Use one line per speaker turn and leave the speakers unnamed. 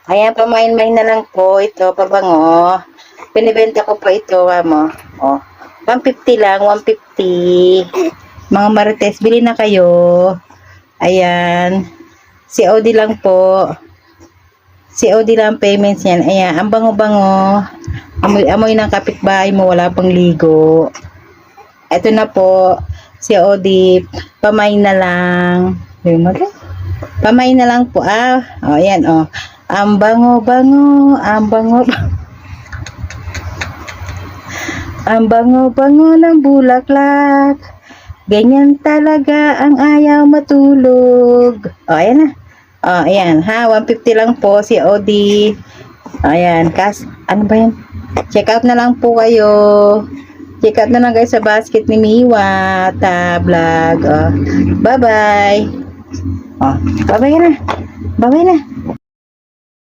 Ayan, pamain-main na lang po ito, pabango. Pinibenta ko po ito, mo. Oh, 150 lang, 150. Mga marites, bili na kayo. Ayan. COD lang po. COD lang payments yan. Ayan, ang bango-bango. Amoy-amoy ng kapitbahay mo, wala pang ligo. Ito na po. COD, pamain na lang. Pamain na lang po, O, ayan, o. Ang bango-bango, ang bango-bango. Ang bango-bango ng bulaklak. Ganyan talaga ang ayaw matulog. O, ayan na. O, ayan, ha. 150 lang po si Odi. Ayan, ano ba yan? Check out na lang po kayo. Check out na lang guys sa basket ni Miwa. Vlog. O, bye-bye. O, bye-bye na. Bye-bye na.